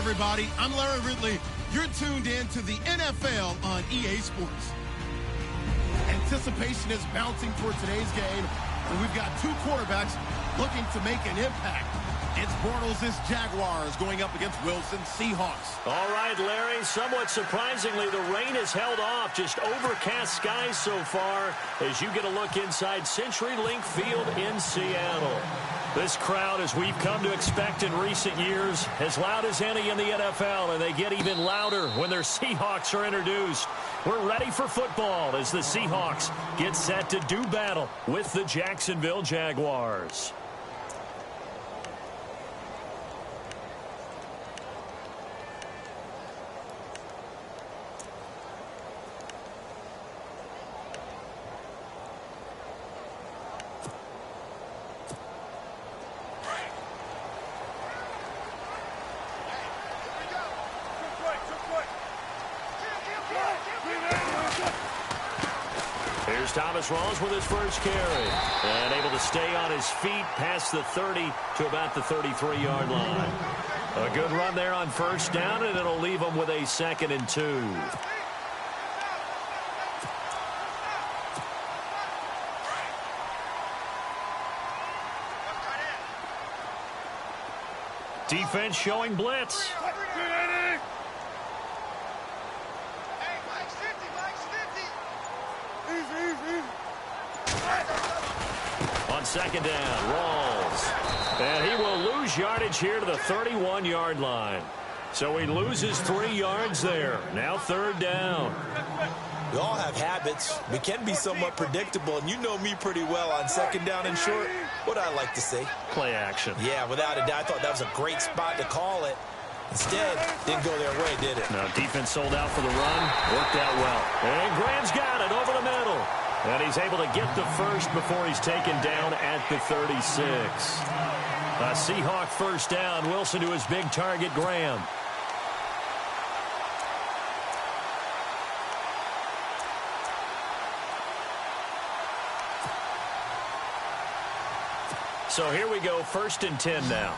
everybody. I'm Larry Ridley. You're tuned in to the NFL on EA Sports. Anticipation is mounting for today's game, and we've got two quarterbacks looking to make an impact. It's Bortles' Jaguars going up against Wilson's Seahawks. All right, Larry, somewhat surprisingly, the rain has held off. Just overcast skies so far as you get a look inside CenturyLink Field in Seattle. This crowd, as we've come to expect in recent years, as loud as any in the NFL, and they get even louder when their Seahawks are introduced. We're ready for football as the Seahawks get set to do battle with the Jacksonville Jaguars. Here's Thomas Rawls with his first carry. And able to stay on his feet past the 30 to about the 33-yard line. A good run there on first down, and it'll leave him with a 2nd and 2. Defense showing blitz. On second down, Rawls. And he will lose yardage here to the 31-yard line. So he loses 3 yards there. Now 3rd down. We all have habits. We can be somewhat predictable, and you know me pretty well on 2nd down and short. What I like to say? Play action. Yeah, without a doubt. I thought that was a great spot to call it. Instead, didn't go their way, did it? Now defense sold out for the run. Worked out well. And Graham's got it over the middle. And he's able to get the first before he's taken down at the 36. A Seahawk first down. Wilson to his big target, Graham. So here we go, 1st and 10 now.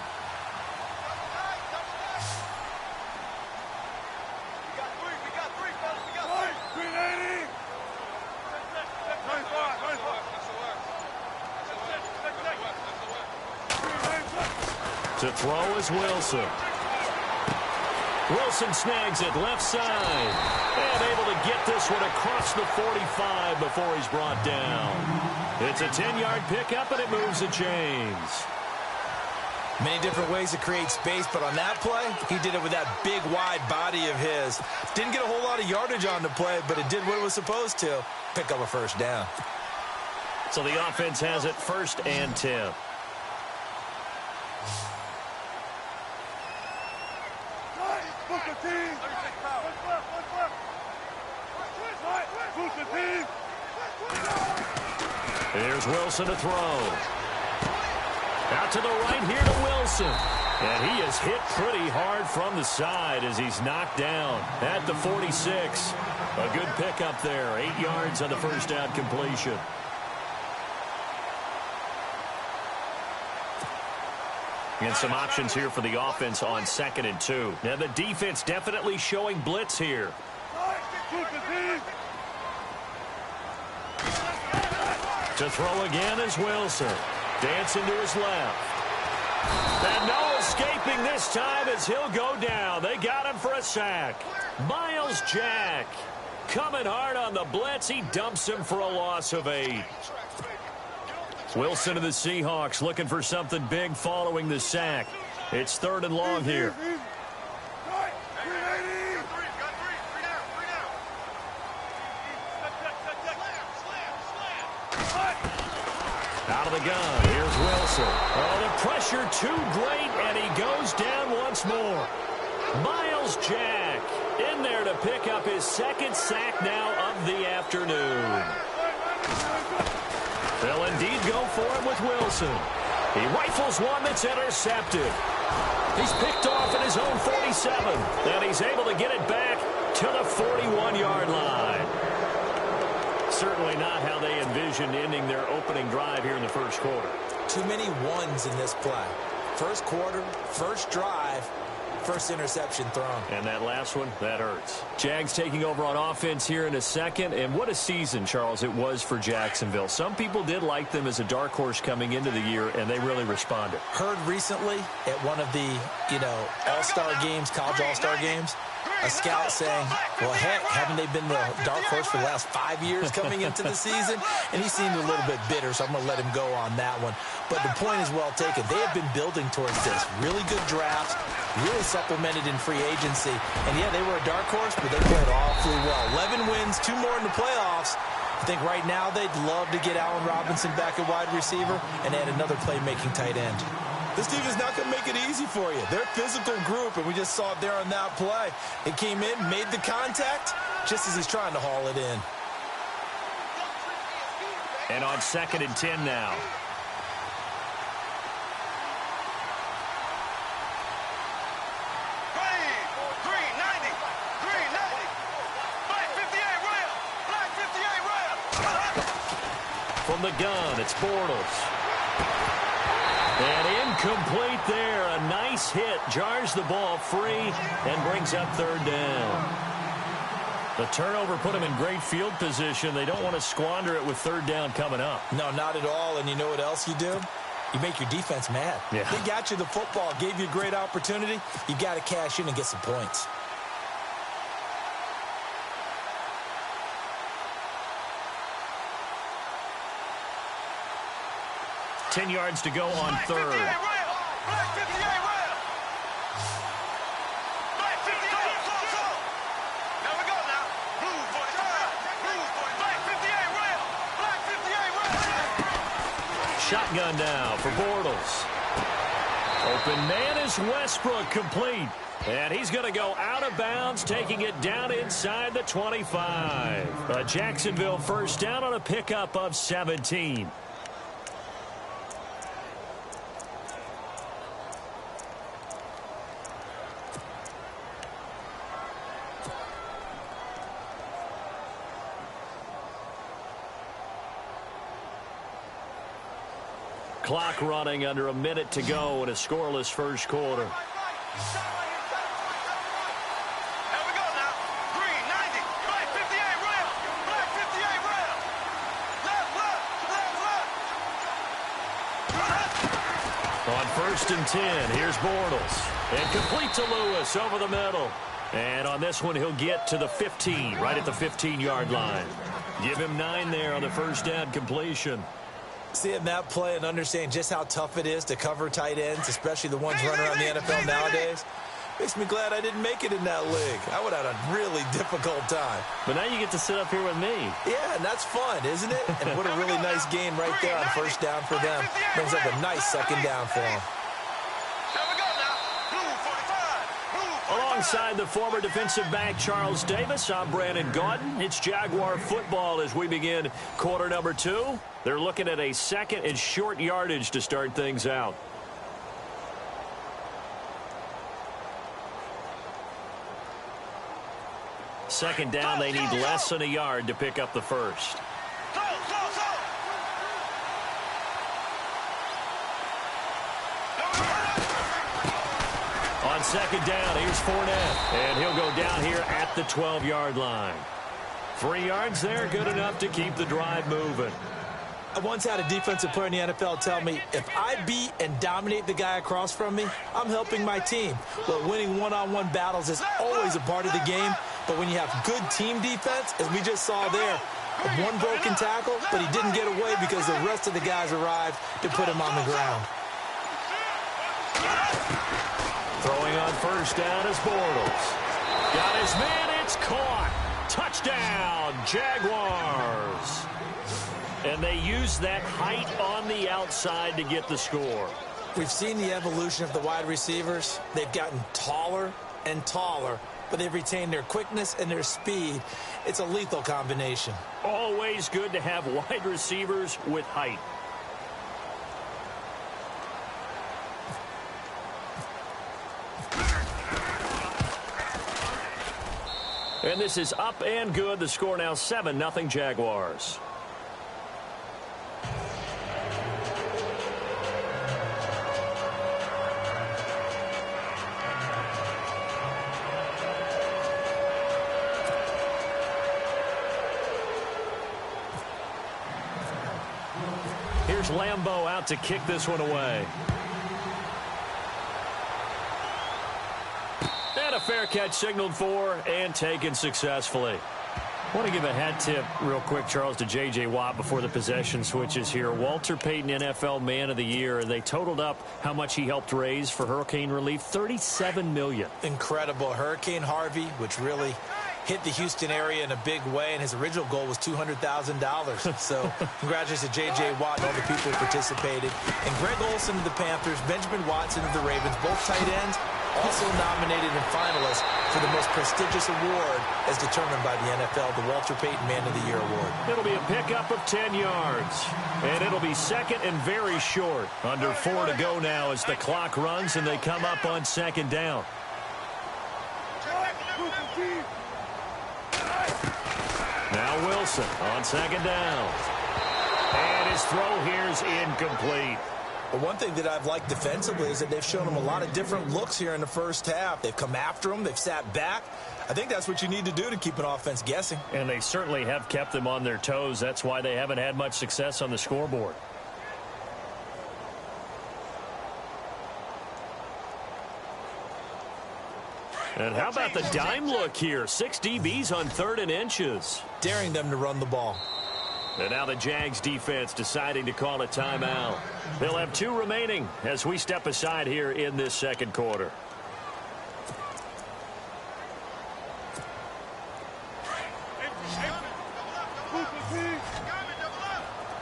To throw is Wilson. Wilson snags it left side. And able to get this one across the 45 before he's brought down. It's a 10-yard pickup, and it moves the chains. Many different ways to create space, but on that play, he did it with that big, wide body of his. Didn't get a whole lot of yardage on the play, but it did what it was supposed to. Pick up a first down. So the offense has it 1st and 10. Here's Wilson to throw. Out to the right here to Wilson. And he is hit pretty hard from the side as he's knocked down at the 46. A good pickup there. 8 yards on the first down completion. And some options here for the offense on 2nd and 2. Now the defense definitely showing blitz here. To throw again is Wilson. Dancing to his left. And no escaping this time as he'll go down. They got him for a sack. Miles Jack coming hard on the blitz. He dumps him for a loss of 8. Wilson of the Seahawks looking for something big following the sack. It's 3rd and long here. Out of the gun, here's Wilson. Oh, the pressure too great, and he goes down once more. Miles Jack in there to pick up his 2nd sack now of the afternoon. They'll indeed go for him with Wilson. He rifles one that's intercepted. He's picked off at his own 47, and he's able to get it back to the 41-yard line. Certainly not how they envisioned ending their opening drive here in the first quarter. Too many ones in this play. First quarter, first drive, First interception thrown. And that last one, that hurts. Jags taking over on offense here in a second. And what a season, Charles, it was for Jacksonville. Some people did like them as a dark horse coming into the year, and they really responded. Heard recently at one of the, all-star games, college all-star games, a scout saying, well, heck, haven't they been the dark horse for the last 5 years coming into the season? And he seemed a little bit bitter, so I'm going to let him go on that one. But the point is well taken. They have been building towards this. Really good drafts, really supplemented in free agency. And, yeah, they were a dark horse, but they played awfully well. 11 wins, 2 more in the playoffs. I think right now they'd love to get Allen Robinson back at wide receiver and add another playmaking tight end. This team is not going to make it easy for you. They're a physical group, and we just saw it there on that play. It came in, made the contact, just as he's trying to haul it in. And on 2nd and 10 now. From the gun, it's Bortles. And incomplete there. A nice hit. Jars the ball free and brings up 3rd down. The turnover put them in great field position. They don't want to squander it with 3rd down coming up. No, not at all. And you know what else you do? You make your defense mad. Yeah. They got you the football, gave you a great opportunity. You got to cash in and get some points. $10 yards to go on 3rd. Shotgun now for Bortles. Open man is Westbrook, complete. And he's going to go out of bounds, taking it down inside the 25. A Jacksonville first down on a pickup of 17. Clock running, under a minute to go in a scoreless first quarter. On 1st and 10, here's Bortles. And complete to Lewis over the middle. And on this one, he'll get to the 15, right at the 15-yard line. Give him 9 there on the first down completion. Seeing that play and understand just how tough it is to cover tight ends, especially the ones running around the NFL nowadays, makes me glad I didn't make it in that league. I would have had a really difficult time. But now you get to sit up here with me. Yeah, and that's fun, isn't it? And what a really nice game right there on first down for them. Brings up a nice 2nd down for them. Alongside the former defensive back Charles Davis, I'm Brandon Gaudin. It's Jaguar football as we begin quarter number 2. They're looking at a 2nd and short yardage to start things out. Second down, they need less than a yard to pick up the first. On 2nd down, here's Fournette. And he'll go down here at the 12-yard line. 3 yards there, good enough to keep the drive moving. I once had a defensive player in the NFL tell me, if I beat and dominate the guy across from me, I'm helping my team. Well, winning one-on-one battles is always a part of the game, but when you have good team defense, as we just saw there, one broken tackle, but he didn't get away because the rest of the guys arrived to put him on the ground. Throwing on first down is Bortles. Got his man, it's caught. Touchdown, Jaguars. And they use that height on the outside to get the score. We've seen the evolution of the wide receivers. They've gotten taller and taller, but they've retained their quickness and their speed. It's a lethal combination. Always good to have wide receivers with height. And this is up and good. The score now 7-0 Jaguars. Here's Lambeau out to kick this one away. And a fair catch signaled for and taken successfully. I want to give a hat tip real quick, Charles, to J.J. Watt before the possession switches here. Walter Payton, NFL Man of the Year, and they totaled up how much he helped raise for hurricane relief, $37 million. Incredible. Hurricane Harvey, which really hit the Houston area in a big way, and his original goal was $200,000. So congratulations to J.J. Watt and all the people who participated. And Greg Olsen of the Panthers, Benjamin Watson of the Ravens, both tight ends, also nominated and finalists for the most prestigious award as determined by the NFL, the Walter Payton Man of the Year Award. It'll be a pickup of 10 yards, and it'll be second and very short. Under 4 to go now as the clock runs and they come up on second down. Now Wilson on second down. And his throw here is incomplete. But one thing that I've liked defensively is that they've shown him a lot of different looks here in the first half. They've come after him. They've sat back. I think that's what you need to do to keep an offense guessing. And they certainly have kept them on their toes. That's why they haven't had much success on the scoreboard. And how about the dime look here? 6 DBs on 3rd and inches. Daring them to run the ball. And now the Jags defense deciding to call a timeout. They'll have 2 remaining as we step aside here in this second quarter.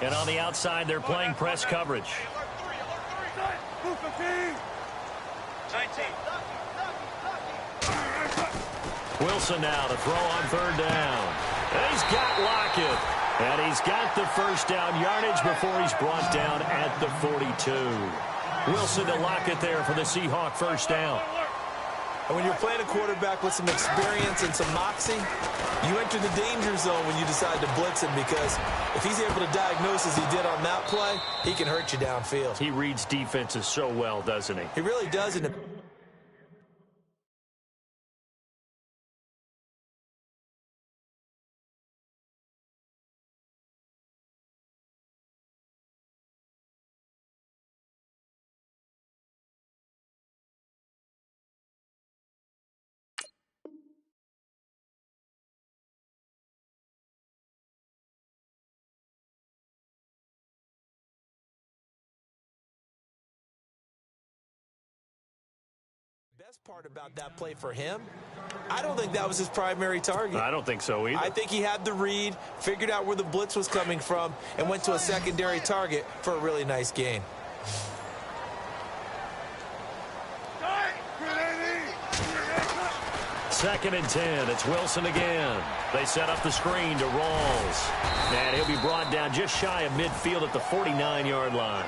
And on the outside, they're playing press coverage. Wilson now to throw on 3rd down. And he's got Lockett. And he's got the first down yardage before he's brought down at the 42. Wilson to Lockett there for the Seahawk first down. And when you're playing a quarterback with some experience and some moxie, you enter the danger zone when you decide to blitz him, because if he's able to diagnose as he did on that play, he can hurt you downfield. He reads defenses so well, doesn't he? He really does. And 'The best part about that play for him, I don't think that was his primary target. I don't think so either. I think he had the read, figured out where the blitz was coming from, and went to a secondary target for a really nice gain. Second and 10. It's Wilson again. They set up the screen to Rawls. And he'll be brought down just shy of midfield at the 49-yard line.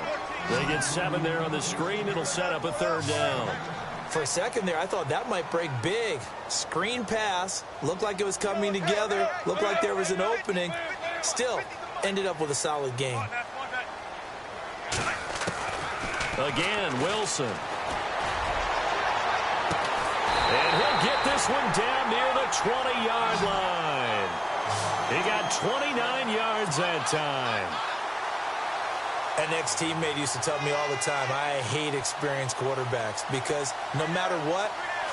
They get 7 there on the screen. It'll set up a 3rd down. For a second there, I thought that might break big. Screen pass. Looked like it was coming together. Looked like there was an opening. Still, ended up with a solid gain. Again, Wilson. And he'll get this one down near the 20-yard line. He got 29 yards that time. An ex-teammate used to tell me all the time, I hate experienced quarterbacks, because no matter what,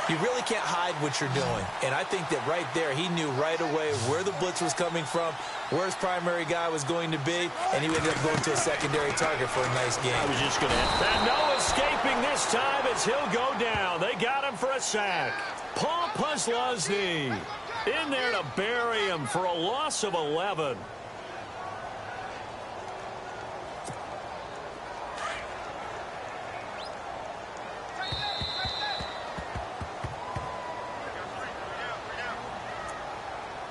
you really can't hide what you're doing. And I think that right there, he knew right away where the blitz was coming from, where his primary guy was going to be, and he ended up going to a secondary target for a nice game. I was just going to ask that. No escaping this time as he'll go down. They got him for a sack. Paul Puslosny in there to bury him for a loss of 11.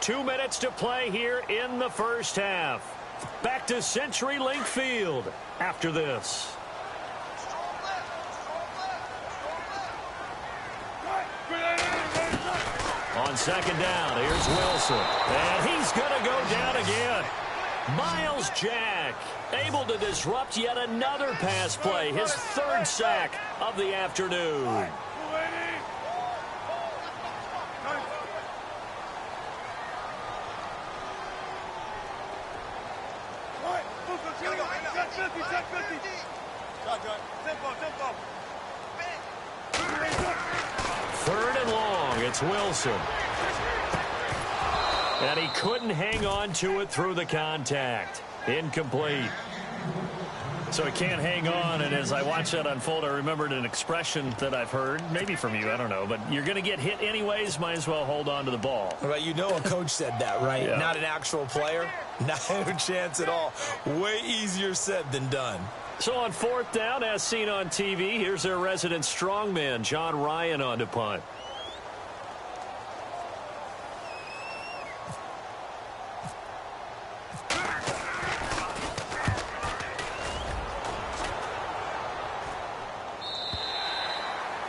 Two minutes to play here in the first half. Back to CenturyLink Field after this. On second down, here's Wilson. And he's going to go down again. Miles Jack able to disrupt yet another pass play. His 3rd sack of the afternoon. Third and long, it's Wilson. And he couldn't hang on to it through the contact. Incomplete. So he can't hang on, and as I watch that unfold, I remembered an expression that I've heard, maybe from you, I don't know, but you're going to get hit anyways, might as well hold on to the ball. Well, you know a coach said that, right? Yeah. Not an actual player. Not a chance at all. Way easier said than done. So on fourth down, as seen on TV, here's their resident strongman, John Ryan, on to punt.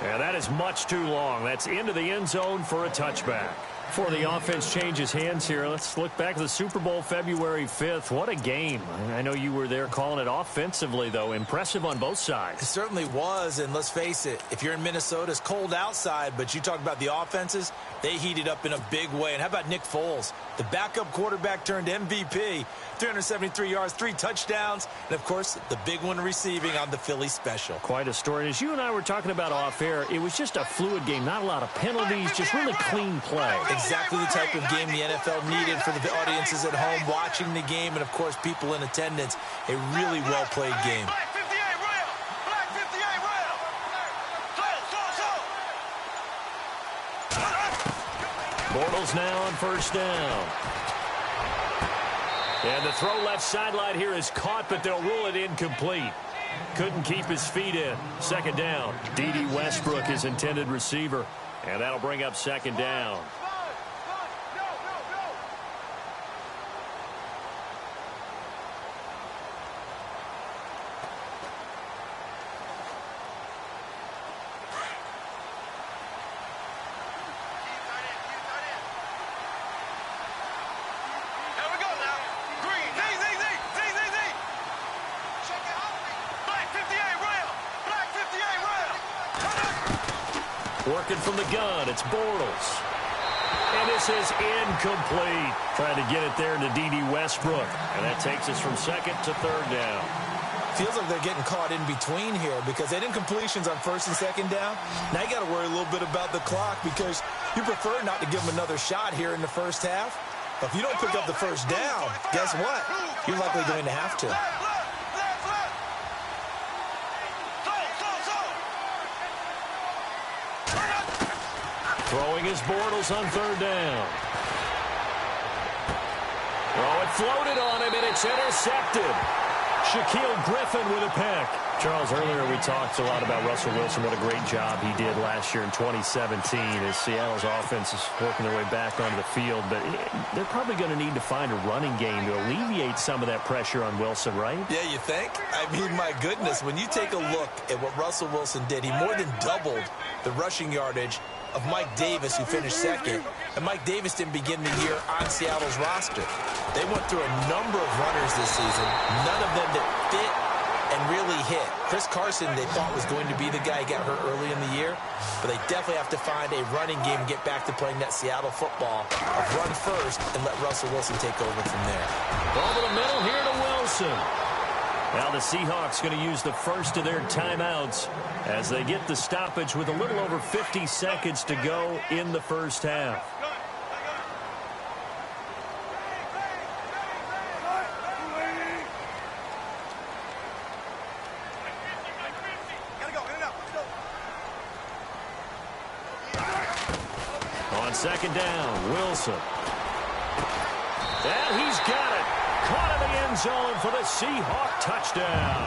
Yeah, that is much too long. That's into the end zone for a touchback. Before the offense changes hands here, let's look back at the Super Bowl February 5th. What a game. I know you were there calling it offensively, though. Impressive on both sides. It certainly was, and let's face it, if you're in Minnesota, it's cold outside, but you talk about the offenses, they heated up in a big way. And how about Nick Foles? The backup quarterback turned MVP, 373 yards, 3 touchdowns, and, of course, the big one receiving on the Philly special. Quite a story. As you and I were talking about off air, it was just a fluid game, not a lot of penalties, just really clean play. Exactly the type of game the NFL needed for the audiences at home watching the game and, of course, people in attendance. A really well-played game. Bortles now on first down. And the throw left sideline here is caught, but they'll rule it incomplete. Couldn't keep his feet in. Second down. D.D. Westbrook is intended receiver. And that'll bring up second down. Working from the gun, it's Bortles. And this is incomplete. Trying to get it there to D.D. Westbrook. And that takes us from second to third down. Feels like they're getting caught in between here because they had incompletions on first and second down. Now you got to worry a little bit about the clock because you prefer not to give them another shot here in the first half. But if you don't pick up the first down, guess what? You're likely going to have to. Throwing his Bortles on third down. Oh, it floated on him, and it's intercepted. Shaquille Griffin with a pick. Charles, earlier we talked a lot about Russell Wilson, what a great job he did last year in 2017 as Seattle's offense is working their way back onto the field. But they're probably going to need to find a running game to alleviate some of that pressure on Wilson, right? Yeah, you think? I mean, my goodness, when you take a look at what Russell Wilson did, he more than doubled the rushing yardage of Mike Davis, who finished second. And Mike Davis didn't begin the year on Seattle's roster. They went through a number of runners this season, none of them that fit and really hit. Chris Carson, they thought, was going to be the guy who got hurt early in the year, but they definitely have to find a running game and get back to playing that Seattle football of run first and let Russell Wilson take over from there. Over the middle here to Wilson. Now the Seahawks going to use the first of their timeouts as they get the stoppage with a little over 50 seconds to go in the first half. On second down, Wilson. And he's got it. Caught in the end zone for the Seahawk touchdown.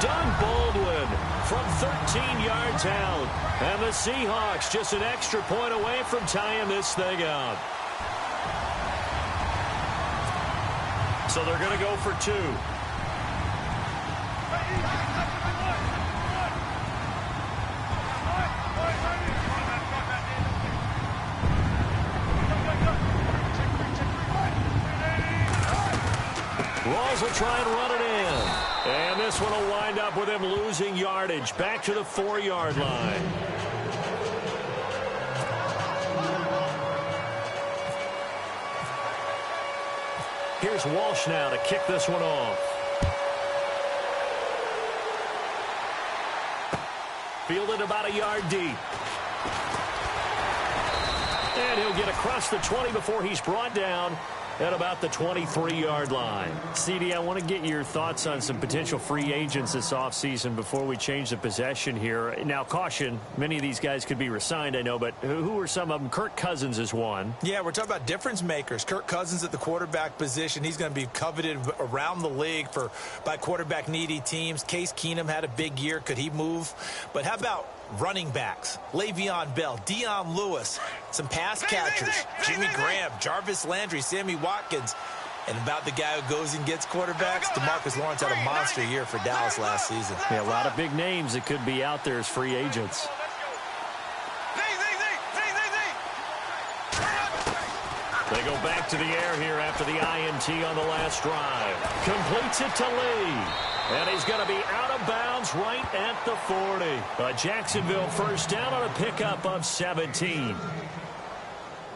Doug Baldwin from 13 yards out. And the Seahawks just an extra point away from tying this thing up. So they're going to go for two. Rawls will try and run it in. And this one will wind up with him losing yardage back to the 4-yard line. Here's Walsh now to kick this one off. fielded about a yard deep. And he'll get across the 20 before he's brought down at about the 23-yard line. CD, I want to get your thoughts on some potential free agents this offseason before we change the possession here. Now, caution, many of these guys could be re-signed, I know, but who are some of them? Kirk Cousins is one. Yeah, we're talking about difference makers. Kirk Cousins at the quarterback position. He's going to be coveted around the league by quarterback-needy teams. Case Keenum had a big year. Could he move? But how about running backs? Le'Veon Bell, Dion Lewis, some pass catchers, Jimmy Graham, Jarvis Landry, Sammy Watkins. And about the guy who goes and gets quarterbacks, DeMarcus Lawrence had a monster year for Dallas last season. Yeah, a lot of big names that could be out there as free agents. They go back to the air here after the INT on the last drive. Completes it to Lee. And he's going to be out of bounds right at the 40. A Jacksonville first down on a pickup of 17.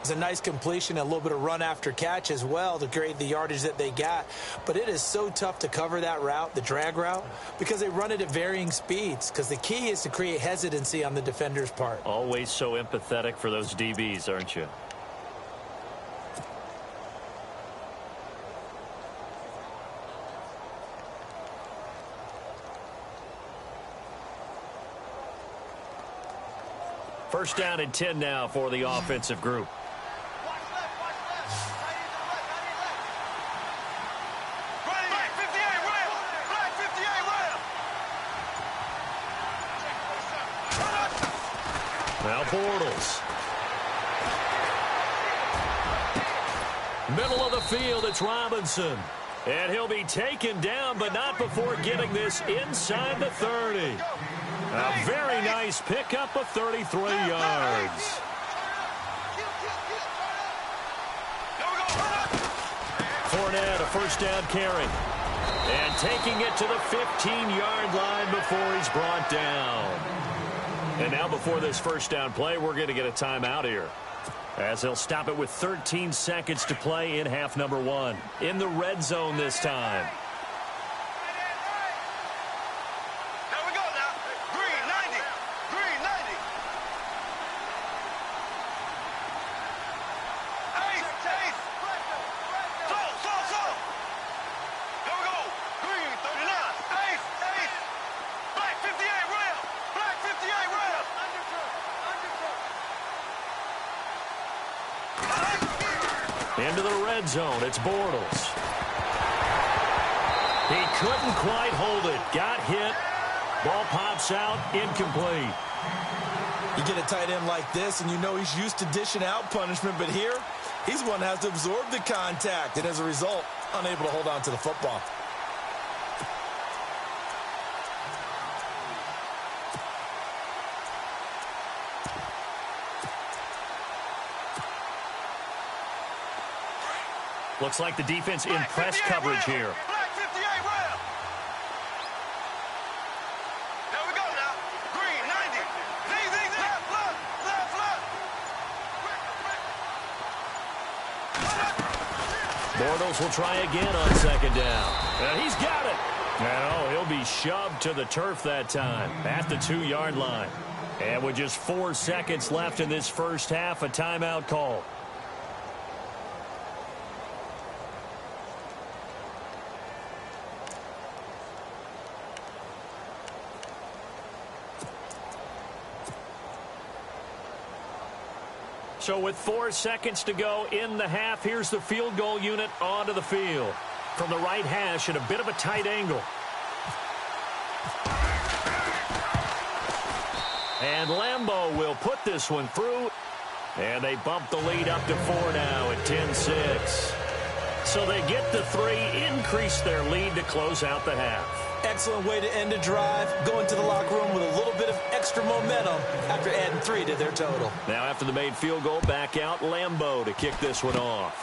It's a nice completion, a little bit of run after catch as well to create the yardage that they got. But it is so tough to cover that route, the drag route, because they run it at varying speeds. Because the key is to create hesitancy on the defender's part. Always so empathetic for those DBs, aren't you? First down and 10 now for the offensive group. Now Bortles. Middle of the field, it's Robinson. And he'll be taken down, but not before getting this inside the 30. A very nice pickup of 33 yards. Fournette, a first down carry. And taking it to the 15-yard line before he's brought down. And now before this first down play, we're going to get a timeout here, as they'll stop it with 13 seconds to play in half number one. In the red zone this time. Into the red zone, it's Bortles. He couldn't quite hold it. Got hit. Ball pops out, incomplete. You get a tight end like this, and you know he's used to dishing out punishment, but here, he's one that has to absorb the contact, and as a result, unable to hold on to the football. Looks like the defense in press coverage here. Bortles will try again on second down. And he's got it. And he'll be shoved to the turf that time at the 2-yard line. And with just 4 seconds left in this first half, a timeout call. So with 4 seconds to go in the half, here's the field goal unit onto the field. From the right hash at a bit of a tight angle. And Lambeau will put this one through. And they bump the lead up to 4 now at 10-6. So they get the 3, increase their lead to close out the half. Excellent way to end a drive. Go into the locker room with a little bit of extra momentum after adding 3 to their total. Now after the made field goal, back out Lambeau to kick this one off.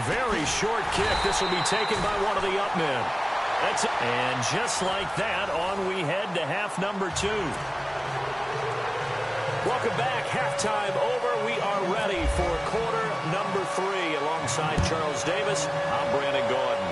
Very short kick. This will be taken by one of the up men. That's it. And just like that, on we head to half number 2. Welcome back. Halftime over. We are ready for quarter number 3. Alongside Charles Davis, I'm Brandon Gordon.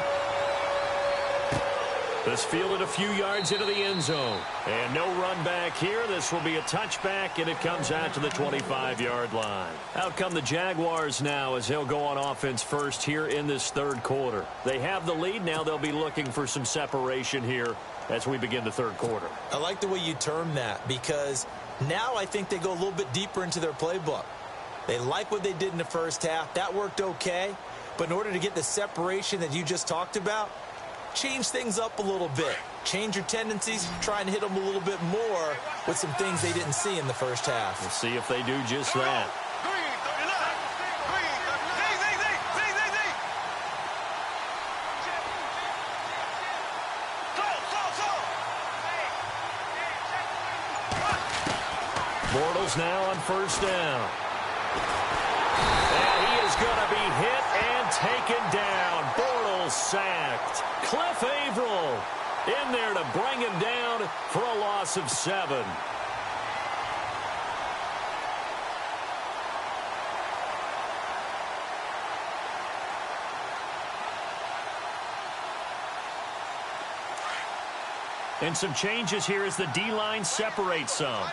This fielded a few yards into the end zone. And no run back here. This will be a touchback, and it comes out to the 25-yard line. Out come the Jaguars now as they'll go on offense first here in this third quarter. They have the lead. Now they'll be looking for some separation here as we begin the third quarter. I like the way you term that because now I think they go a little bit deeper into their playbook. They like what they did in the first half. That worked okay. But in order to get the separation that you just talked about, change things up a little bit. Change your tendencies. Try and hit them a little bit more with some things they didn't see in the first half. We'll see if they do just that. Bortles now on first down. And he is going to be hit and taken down. Bortles sacked. Cliff Averill in there to bring him down for a loss of 7. And some changes here as the D-line separates some.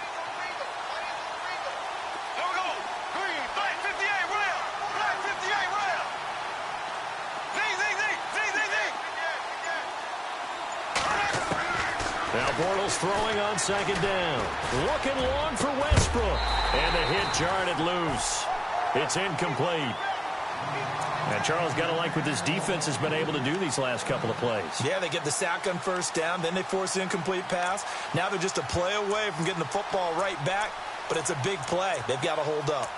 Now Bortles throwing on second down. Looking long for Westbrook. And the hit jarred it loose. It's incomplete. And Charles, got to like what this defense has been able to do these last couple of plays. Yeah, they get the sack on first down. Then they force the incomplete pass. Now they're just a play away from getting the football right back. But it's a big play. They've got to hold up.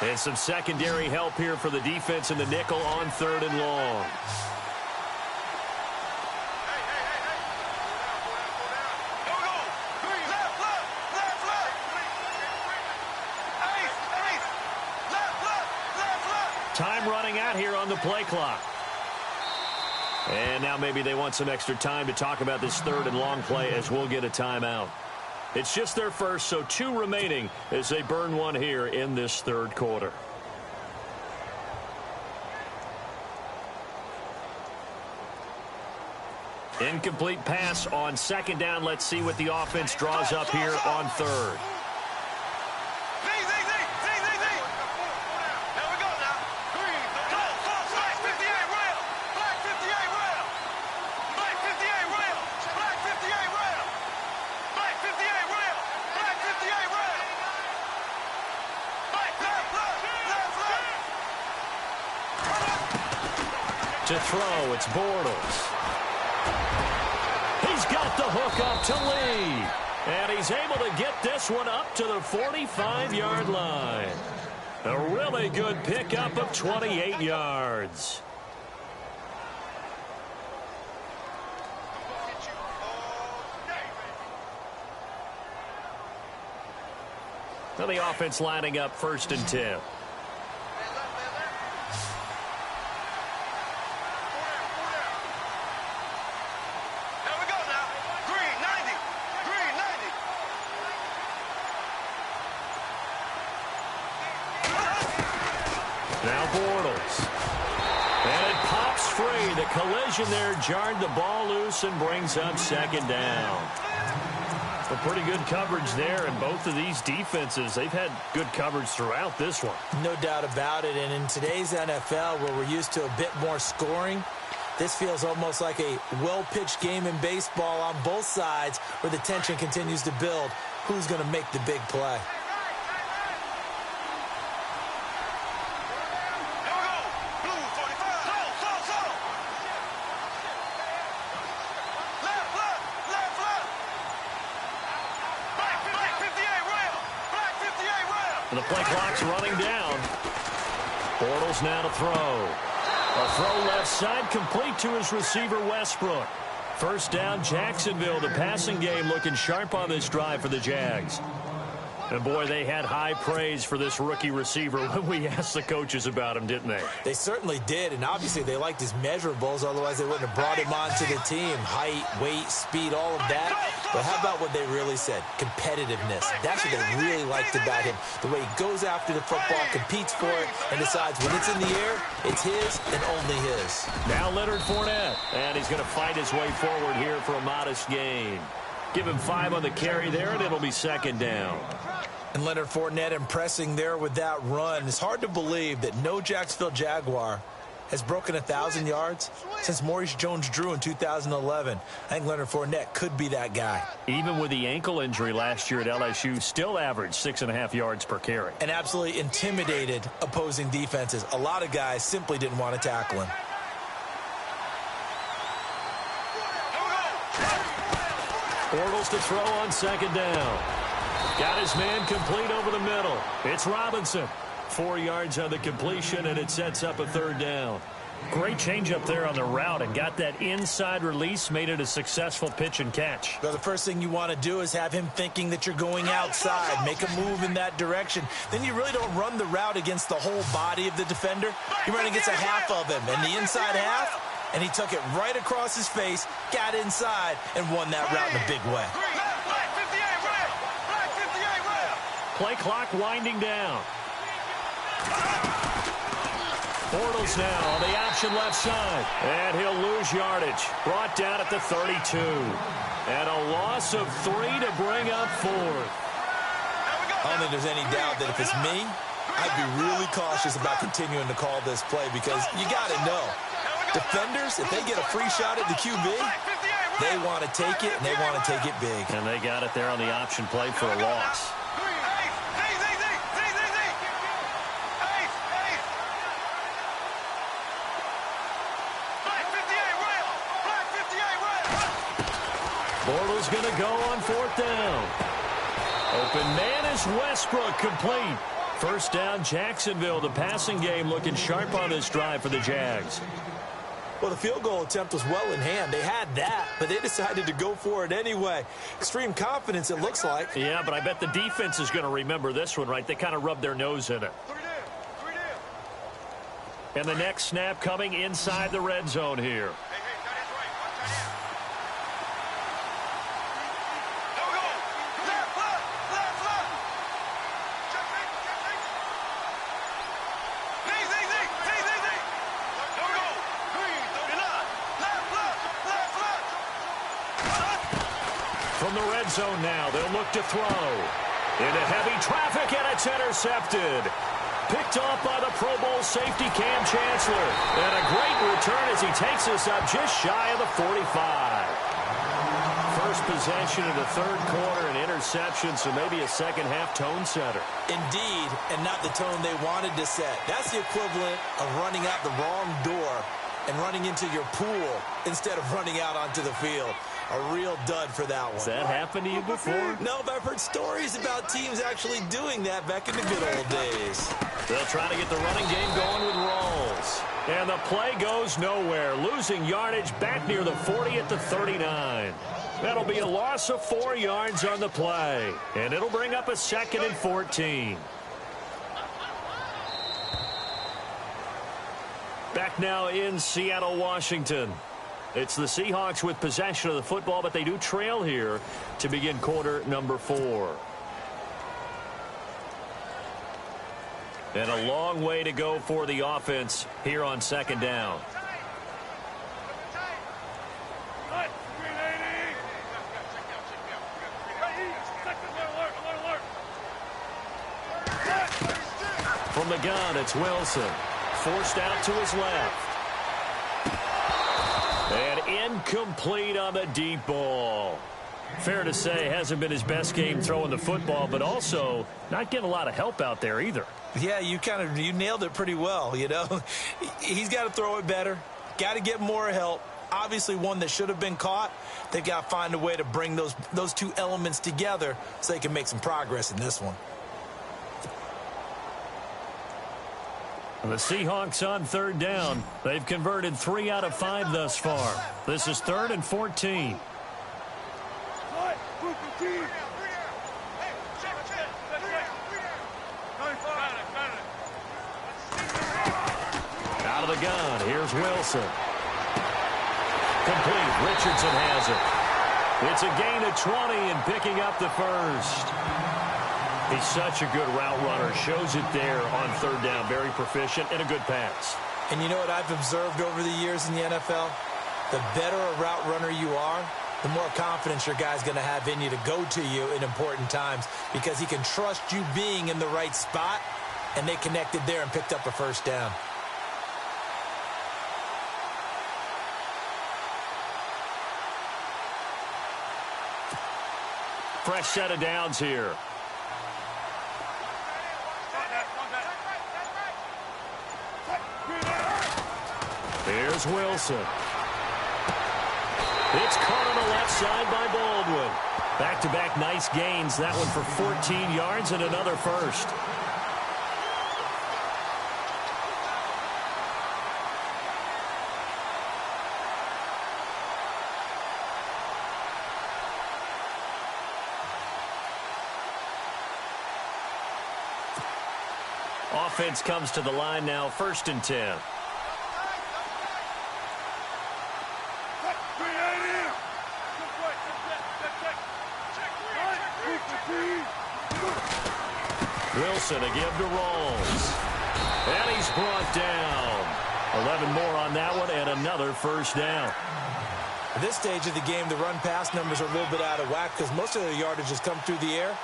And some secondary help here for the defense in the nickel on third and long. Time running out here on the play clock. And now maybe they want some extra time to talk about this third and long play as we'll get a timeout. It's just their first, so 2 remaining as they burn one here in this third quarter. Incomplete pass on second down. Let's see what the offense draws up here on third. To throw, it's Bortles. He's got the hook up to Lee. And he's able to get this one up to the 45-yard line. A really good pickup of 28 yards. Now the offense lining up 1st and 10. Now Bortles. And it pops free. The collision there jarred the ball loose and brings up second down. Well, pretty good coverage there, and both of these defenses, they've had good coverage throughout this one. No doubt about it, and in today's NFL, where we're used to a bit more scoring, this feels almost like a well-pitched game in baseball on both sides where the tension continues to build. Who's going to make the big play? The play clock's running down. Bortles now to throw. A throw left side, complete to his receiver, Westbrook. First down, Jacksonville. The passing game looking sharp on this drive for the Jags. And, boy, they had high praise for this rookie receiver when we asked the coaches about him, didn't they? They certainly did, and obviously they liked his measurables. Otherwise, they wouldn't have brought him onto the team. Height, weight, speed, all of that. But how about what they really said? Competitiveness. That's what they really liked about him. The way he goes after the football, competes for it, and decides when it's in the air, it's his and only his. Now Leonard Fournette, and he's going to fight his way forward here for a modest gain. Give him 5 on the carry there, and it'll be second down. And Leonard Fournette impressing there with that run. It's hard to believe that no Jacksonville Jaguar has broken 1,000 yards since Maurice Jones-Drew in 2011. I think Leonard Fournette could be that guy. Even with the ankle injury last year at LSU, still averaged 6.5 yards per carry. And absolutely intimidated opposing defenses. A lot of guys simply didn't want to tackle him. Bortles to throw on second down. Got his man complete over the middle. It's Robinson. 4 yards on the completion, and it sets up a third down. Great change up there on the route and got that inside release, made it a successful pitch and catch. Well, the first thing you want to do is have him thinking that you're going outside, make a move in that direction. Then you really don't run the route against the whole body of the defender. You run against a half of him, and the inside half, and he took it right across his face, got inside, and won that route in a big way. Play clock winding down. Bortles now on the option left side. And he'll lose yardage. Brought down at the 32. And a loss of 3 to bring up 4. I don't think there's any doubt that if it's me, I'd be really cautious about continuing to call this play because you got to know. Defenders, if they get a free shot at the QB, they want to take it, and they want to take it big. And they got it there on the option play for a loss. Bortles going to go on 4th down. Open man is Westbrook, complete. First down, Jacksonville. The passing game looking sharp on this drive for the Jags. Well, the field goal attempt was well in hand. They had that, but they decided to go for it anyway. Extreme confidence, it looks like. Yeah, but I bet the defense is going to remember this one, right? They kind of rubbed their nose in it. And the next snap coming inside the red zone here. From the red zone now, they'll look to throw. Into heavy traffic, and it's intercepted. Picked off by the Pro Bowl safety Cam Chancellor. And a great return as he takes us up just shy of the 45. First possession of the third quarter, an interception, so maybe a second-half tone setter. Indeed, and not the tone they wanted to set. That's the equivalent of running out the wrong door and running into your pool instead of running out onto the field. A real dud for that one. Has that happened to you before? No, but I've heard stories about teams actually doing that back in the good old days. They'll try to get the running game going with Rawls. And the play goes nowhere. Losing yardage back near the 40 at the 39. That'll be a loss of 4 yards on the play. And it'll bring up a 2nd and 14. Back now in Seattle, Washington. It's the Seahawks with possession of the football, but they do trail here to begin quarter number 4. And a long way to go for the offense here on second down. From the gun, it's Wilson. Forced out to his left. And incomplete on the deep ball. Fair to say, hasn't been his best game throwing the football, but also not getting a lot of help out there either. Yeah, you nailed it pretty well, you know. He's got to throw it better. Got to get more help. Obviously one that should have been caught. They've got to find a way to bring those two elements together so they can make some progress in this one. The Seahawks on third down. They've converted 3 out of 5 thus far. This is 3rd and 14. Out of the gun, here's Wilson. Complete. Richardson has it. It's a gain of 20 and picking up the first. He's such a good route runner. Shows it there on third down. Very proficient and a good pass. And you know what I've observed over the years in the NFL? The better a route runner you are, the more confidence your guy's going to have in you to go to you in important times because he can trust you being in the right spot, and they connected there and picked up a first down. Fresh set of downs here. Here's Wilson. It's caught on the left side by Baldwin. Back-to-back nice gains. That one for 14 yards and another first. Offense comes to the line now, 1st and 10. Wilson a give to Rawls. And he's brought down. 11 more on that one and another first down. At this stage of the game, the run-pass numbers are a little bit out of whack because most of their yardage has come through the air.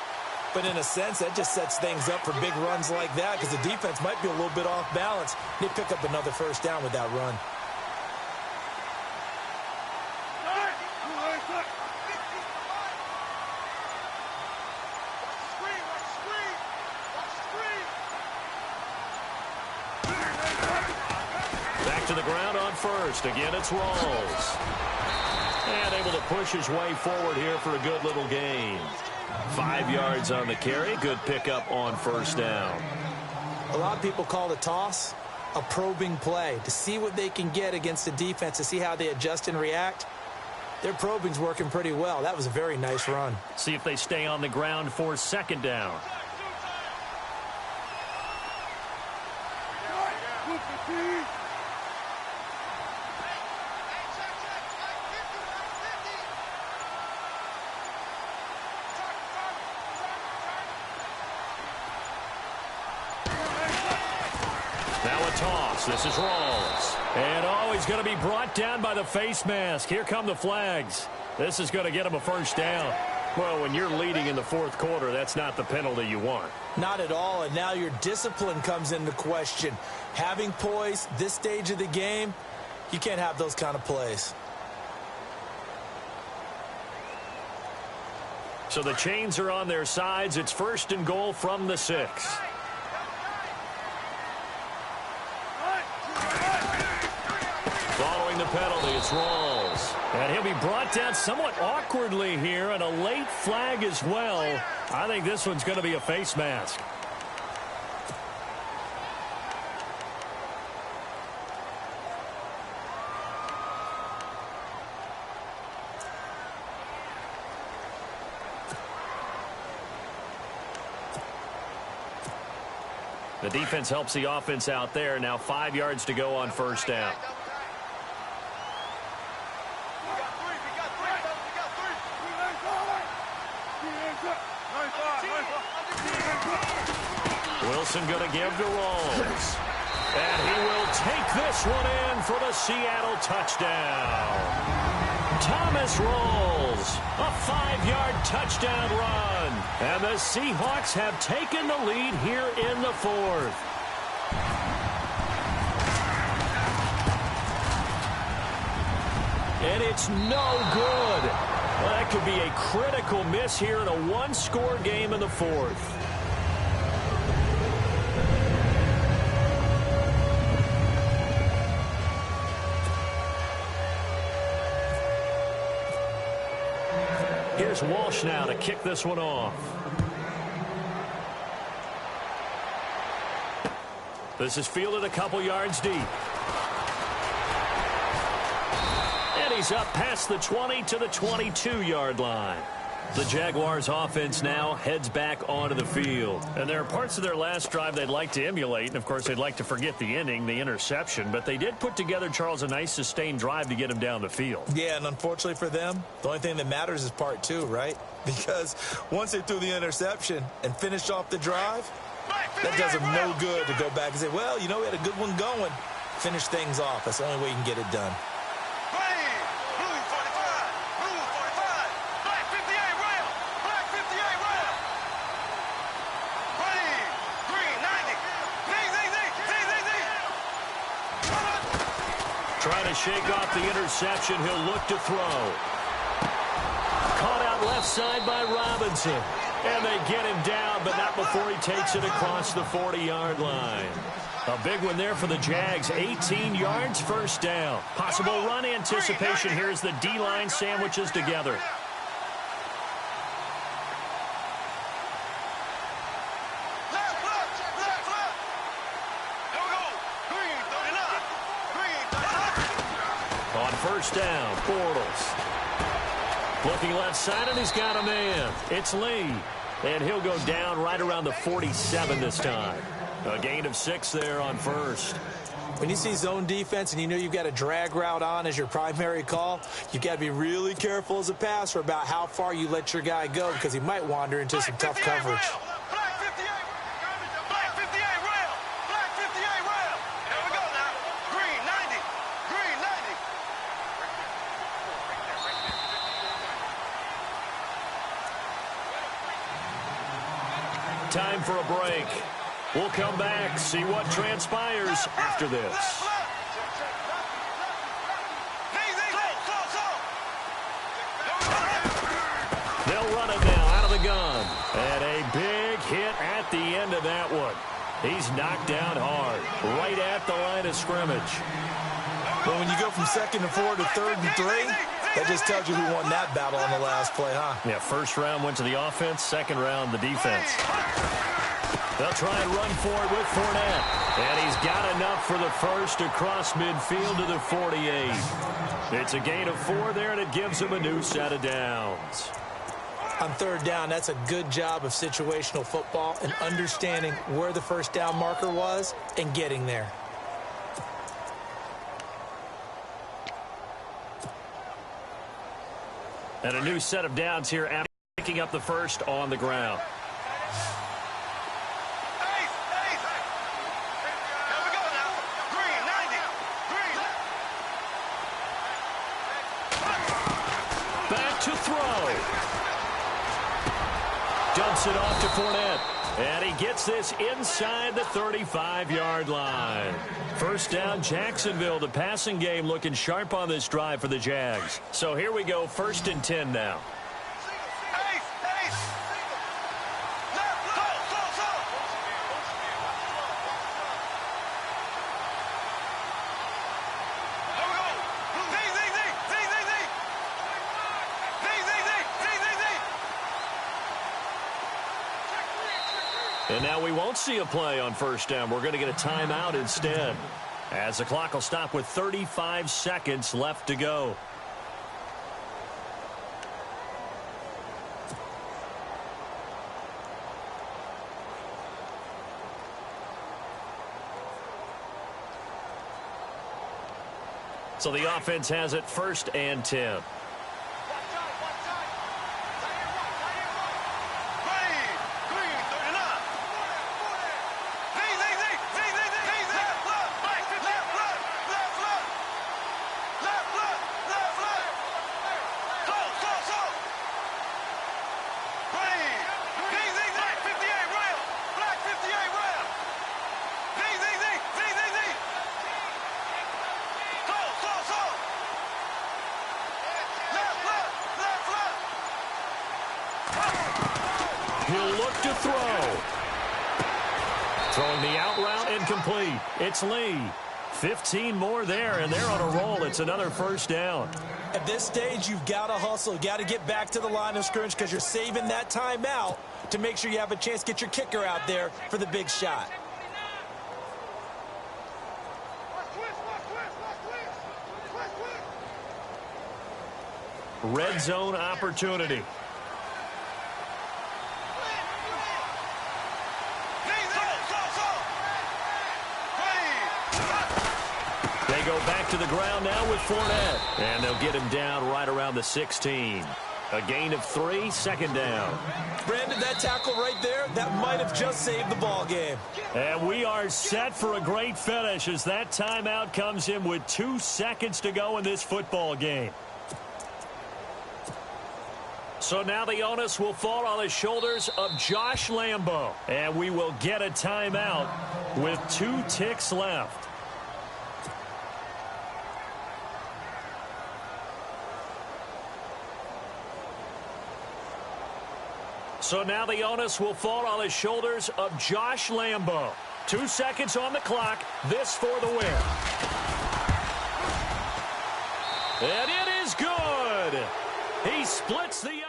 But in a sense, that just sets things up for big runs like that because the defense might be a little bit off balance. They pick up another first down with that run. Back to the ground on first. Again, it's Rawls. And able to push his way forward here for a good little gain. 5 yards on the carry. Good pickup on first down. A lot of people call the toss a probing play to see what they can get against the defense, to see how they adjust and react. Their probing's working pretty well. That was a very nice run. See if they stay on the ground for 2nd down. This is Rawls. And, he's going to be brought down by the face mask. Here come the flags. This is going to get him a first down. Well, when you're leading in the 4th quarter, that's not the penalty you want. Not at all, and now your discipline comes into question. Having poise, this stage of the game, you can't have those kind of plays. So the chains are on their sides. It's 1st and goal from the 6. Following the penalty, it's Rawls. And he'll be brought down somewhat awkwardly here, and a late flag as well. I think this one's going to be a face mask. The defense helps the offense out there. Now 5 yards to go on first down. Wilson going to give to Rawls. And he will take this one in for the Seattle touchdown. Thomas Rawls, a 5-yard touchdown run. And the Seahawks have taken the lead here in the 4th. And it's no good. Well, that could be a critical miss here in a one-score game in the 4th. Here's Walsh now to kick this one off. This is fielded a couple yards deep. And he's up past the 20 to the 22-yard line. The Jaguars offense now heads back onto the field. And there are parts of their last drive they'd like to emulate. And, of course, they'd like to forget the ending, the interception. But they did put together, Charles, a nice sustained drive to get him down the field. Yeah, and unfortunately for them, the only thing that matters is part two, right? Because once they threw the interception and finished off the drive, that does them no good to go back and say, well, you know, we had a good one going. Finish things off. That's the only way you can get it done. Trying to shake off the interception. He'll look to throw. Caught out left side by Robinson. And they get him down, but not before he takes it across the 40-yard line. A big one there for the Jags. 18 yards, first down. Possible run anticipation here as the D-line sandwiches together. On first down, Bortles. Looking left side, and he's got a man. It's Lee. And he'll go down right around the 47 this time. A gain of 6 there on first. When you see zone defense and you know you've got a drag route on as your primary call, you've got to be really careful as a passer about how far you let your guy go because he might wander into some tough coverage. Time for a break. We'll come back, see what transpires after this. They'll run it now out of the gun. And a big hit at the end of that one. He's knocked down hard, right at the line of scrimmage. Well, when you go from 2nd and 4 to 3rd and 3, that just tells you who won that battle on the last play, huh? Yeah, first round went to the offense, second round the defense. They'll try and run for it with Fournette. And he's got enough for the first across midfield to the 48. It's a gain of 4 there, and it gives him a new set of downs. On 3rd down, that's a good job of situational football and understanding where the first down marker was and getting there. And a new set of downs here after picking up the first on the ground. Back to throw. Dumps it off to Fournette. And he gets this inside the 35-yard line. First down, Jacksonville. The passing game looking sharp on this drive for the Jags. So here we go, 1st and 10 now. And now we won't see a play on first down. We're going to get a timeout instead, as the clock will stop with 35 seconds left to go. So the offense has it 1st and 10. He'll look to throw. Throwing the out route incomplete. It's Lee. 15 more there, and they're on a roll. It's another first down. At this stage, you've got to hustle. You've got to get back to the line of scrimmage because you're saving that timeout to make sure you have a chance to get your kicker out there for the big shot. Red zone opportunity. go back to the ground now with Fournette. And they'll get him down right around the 16. A gain of 3, second down. Brandon, that tackle right there, that might have just saved the ball game. And we are set for a great finish as that timeout comes in with 2 seconds to go in this football game. So now the onus will fall on the shoulders of Josh Lambo. And we will get a timeout with 2 ticks left. So now the onus will fall on the shoulders of Josh Lambo. 2 seconds on the clock. This for the win. And it is good. He splits the